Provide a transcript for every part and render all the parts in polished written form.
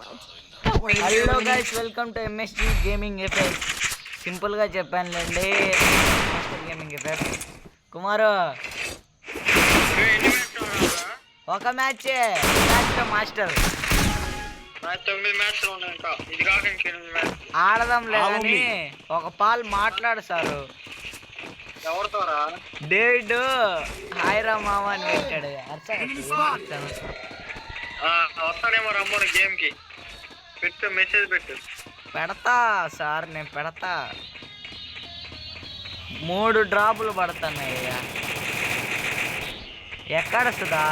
Hello guys, welcome to MSG gaming effect. Simple గా చెప్పానులేండి, master gaming effect. కుమారు ఒక match master ఆడదాంలే కానీ ఒక పాలు మాట్లాడు సారు. డేవిడ్ హాయ్ రా మామ అని పెట్టాడు. వస్తానేమో రమ్మను గేమ్ కి. పెట్టు, మెసేజ్ పెట్టు. పెడతా సార్, నేను పెడతా. 3 డ్రాపులు పడుతున్నాయ్యా. ఎక్కడ సుధా?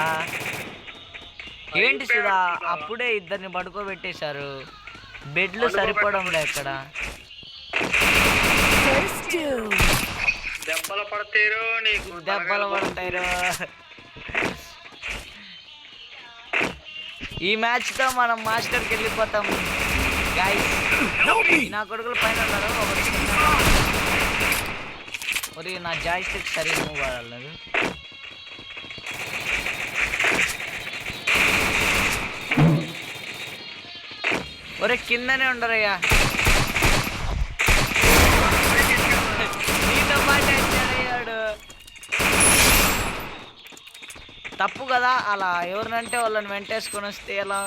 ఏంటి సుధా, అప్పుడే ఇద్దరిని పడుకోబెట్టేశారు. బెడ్లు సరిపడంలే ఎక్కడ. దెబ్బలు పడతారు నీకు, దెబ్బలు పడతారు. ఈ మ్యాచ్ తో మనం మాస్టర్కి వెళ్ళిపోతాం గైస్. నా కొడుకులు పైన ఉన్నారు. ఒకటి నా జాయిస్టిక్ సరిగ్గా మూవ్ అవ్వలేదు. ఒరే కిందనే ఉండరయ్యా. నీతో పాటు అయ్యాడు. తప్పు కదా అలా ఎవరినంటే వాళ్ళని వెంటేసుకొని వస్తే ఎలా?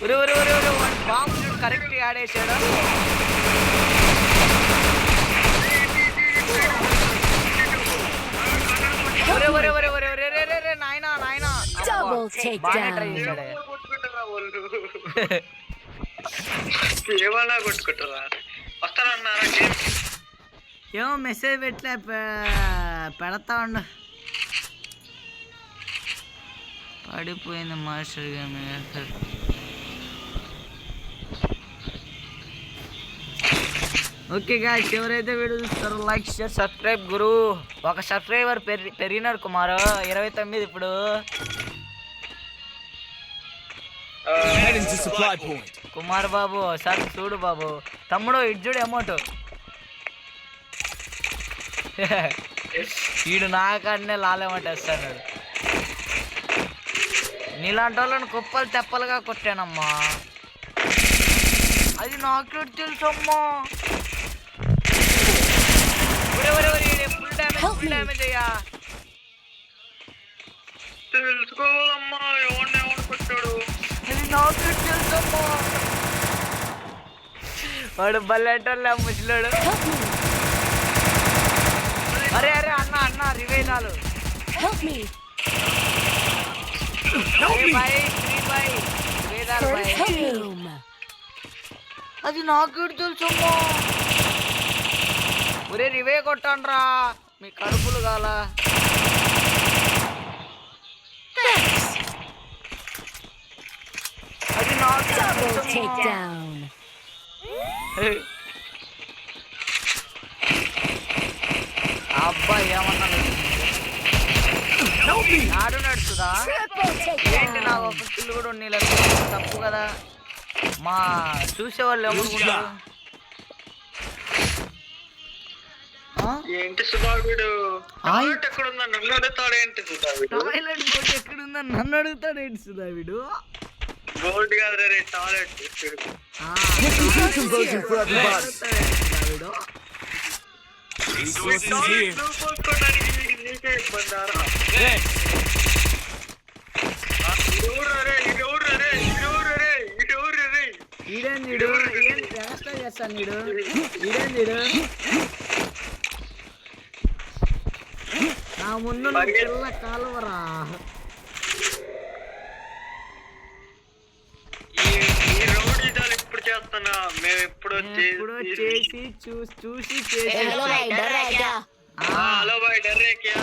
ఒరే ఒరే ఒరే ఒరే, బాంబు కరెక్ట్ ఆడేసాడు. ఒరే ఒరే ఒరే ఒరే ఒరే రే రే నాయనా నాయనా, బాగా ట్రై చేశాడే. ఏమన్నా కొట్టుకుంటారా? వస్తానన్నారా? ఏమో మెసేజ్ పెట్టలే, పెడతా ఉండు. పడిపోయింది మాస్టర్ గేమింగ్. ఓకే గాయ్స్, ఎవరైతే వీడియో చూస్తారో లైక్ షేర్ సబ్స్క్రైబ్ గురు. ఒక సబ్స్క్రైబర్ పెరిగినాడు కుమారు, 29 ఇప్పుడు. కుమార్ బాబు సార్ చూడు బాబు, తమ్ముడు ఇటు చూడు అమౌంట్. వీడు నాకన్నే లాలేమంటేస్తాడు. నీలాంటి వాళ్ళని కుప్పలు తెప్పలుగా కొట్టానమ్మా. అది నాకు తెలుసమ్మా. ఫుల్ డ్యామేజ్ అయ్యా. తెలుసుకోవాలమ్మా ఎవరిని కొట్టాడు. అది నాకు తెలుసమ్మా. వాడు బల్లెటోళ్ళ ముసలాడు. అరే అరే అన్న అన్న రివేనాలు. అది నాకు తెలుసమ్మా. ఒరే రివే కొట్టండ్రా, మీ కడుపులు కాల. అది నాకు అబ్బాయి ఏమన్నా నాడు నడుచుదా ఏంటి? నాకు ఒక కిల్లు కూడా ఉండేలా, తప్పు కదా. మా చూసేవాళ్ళు ఏమనుకుంటారు? ఏంటి సుధావిడు ఎక్కడుందని నన్ను అడుగుతాడు. ఏంటి సుధావిడు టాయిలెట్ బోర్డు ఎక్కడుందని నన్ను అడుగుతాడు. ఏంటి సుధావిడు? బోర్డు కాదు రే, టాయిలెట్. ఈడేందిడు ఏం వ్యవస్థ చేస్తాను. ఈడేందిడు నా ముందు పిల్ల కాలువరా. ఇప్పుడు చేస్తున్నా, మేము ఎప్పుడో చేసి చూసి చేసి. హలో భాయ్, డర్ రే క్యా?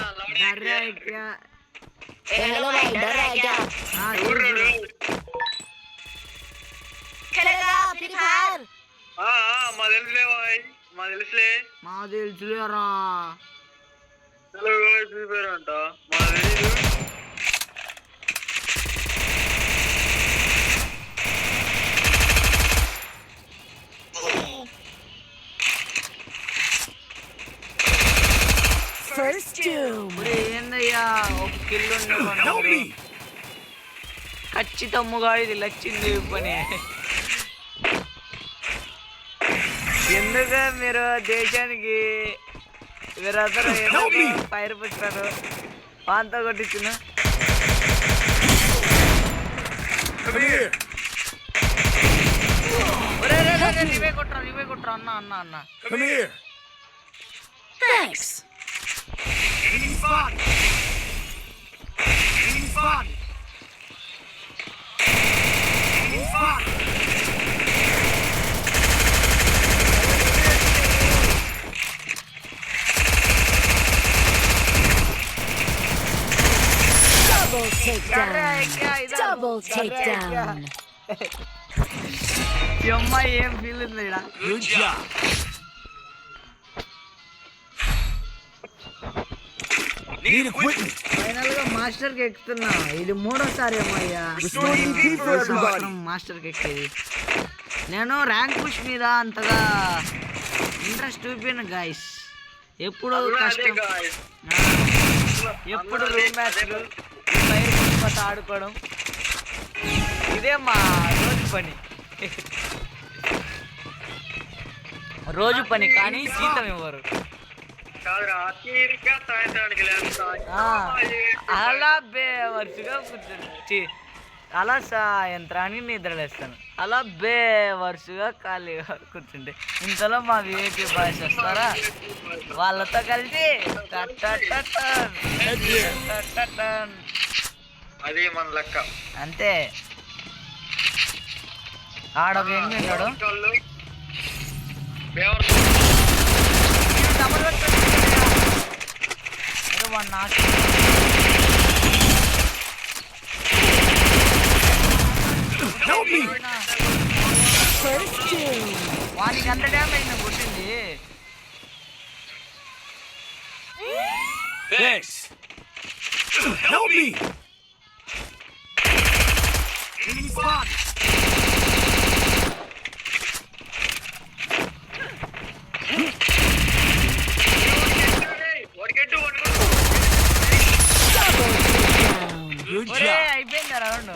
हेलो भाई, डर रहा है क्या? खेलेगा फ्री फायर? మా తెలుసులే భాయ్, మా తెలుసులే. మా తెలుసులేరా. హలో ఫ్రీ ఫైర్ అంట, మా తెలీదు. First doom. ఏందయ్యా ఒక కిల్ ఖచ్చితంగా ఇది లచ్చింది పని. ఎందుకు మీరు దేశానికి మీరందరూ ఏదో ఫైర్ పుస్తారు పాంతో కొట్టించిన ఇవే కొట్టరా అన్న Double takedown. ఈ అమ్మాయి ఏం ఫీల్ ఉంది ఇక్కడ. ఫైనల్ గా మాస్టర్ కి ఎక్కుతున్నా. ఇది మూడోసారి అమ్మయ్యా మాస్టర్ కి ఎక్కేది. నేను ర్యాంక్ పుష్ మీద అంతగా ఇంట్రెస్ట్ చూపిన గాయస్. ఎప్పుడు కష్టం, ఎప్పుడు రూమ్ మ్యాచ్లు ఆడుకోవడం ఇదే మా రోజు పని కానీ జీతం ఇవ్వరు. అలా వరుసగా కూర్చొని అలా సాయంత్రానికి నిద్రలేస్తాను. అలా వరుసగా ఖాళీగా కూర్చుంటే ఇంతలో మా వివేకి బాయ్స్ వస్తారా, వాళ్ళతో కలిసి అది మన లెక్క అంతే. ఆడొక ఎన్ని ఉన్నాడు వానికి అంత డ్యామేజ్ నేను కొట్టింది. అయిపోయింది round.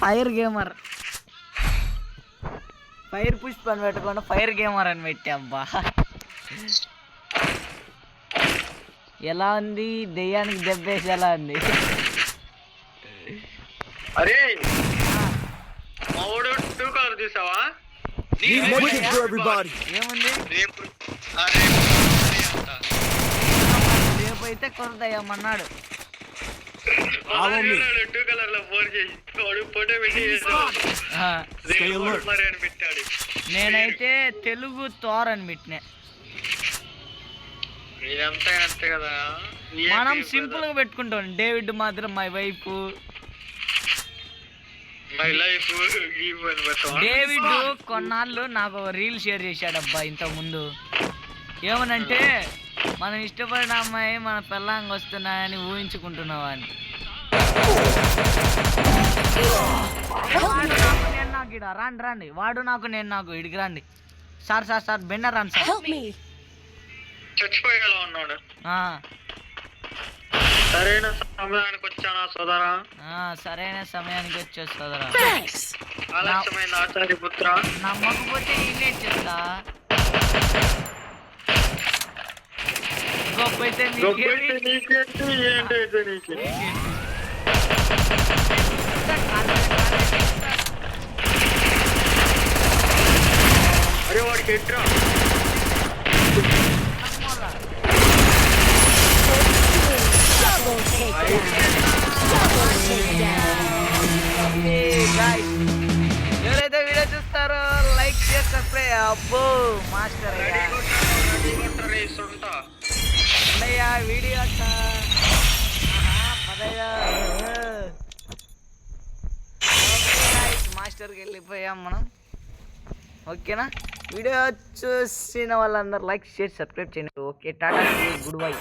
Fire gamer, fire push పని పెట్టకుండా ఫైర్ గేమర్ అని పెట్టా. అబ్బా ఎలా ఉంది, దెయ్యానికి దెబ్బేసి ఎలా ఉంది. అరే మావాడు 2 కార్ చూసావా? ఏముంది రేపు అయితే కొరదయ్యమన్నాడు. 2 కలర్ లో ఫోన్ చేసి ఫోటో పెట్టి పెట్టాడు. నేనైతే తెలుగు థోర్ అని పెట్టినా. అంతే కదా, మనం సింపుల్ గా పెట్టుకుంటాం. డేవిడ్ మాత్రం my wife, my life. David కొన్నాళ్ళు నాకు ఒక రీల్ షేర్ చేశాడు అబ్బా ఇంతకు ముందు. ఏమనంటే మనం ఇష్టపడిన అమ్మాయి మన పెళ్ళాంగి వస్తున్నాయని ఊహించుకుంటున్నావా అని. వాడు నాకు నేను నాకు ఇడ రండి వాడు నాకు నేను నాకు ఇడికి రండి సార్ బెన్నర్ రండి సార్. చచ్చిపోయేలా ఉన్నాడు. సరైన సమయానికి వచ్చానా సోదరా? సరైన సమయానికి వచ్చా సోదరా. ఆలస్యమైన ఆచార్య పుత్ర. నమ్మకపోతే నేనే చేస్తా. గొప్ప అయితే ఏంటైతే నీకు అరే వాడికి ఎట్రా ఎవరైతే వీడియో చూస్తారో లైక్ షేర్ సబ్స్క్రైబ్. అబ్బో మాస్టర్ అయ్యా వీడియో మాస్టర్కి వెళ్ళిపోయాం మనం. ఓకేనా, వీడియో చూసిన వాళ్ళందరూ లైక్ షేర్ సబ్స్క్రైబ్ చేయండి. Okay, Tata, good bye.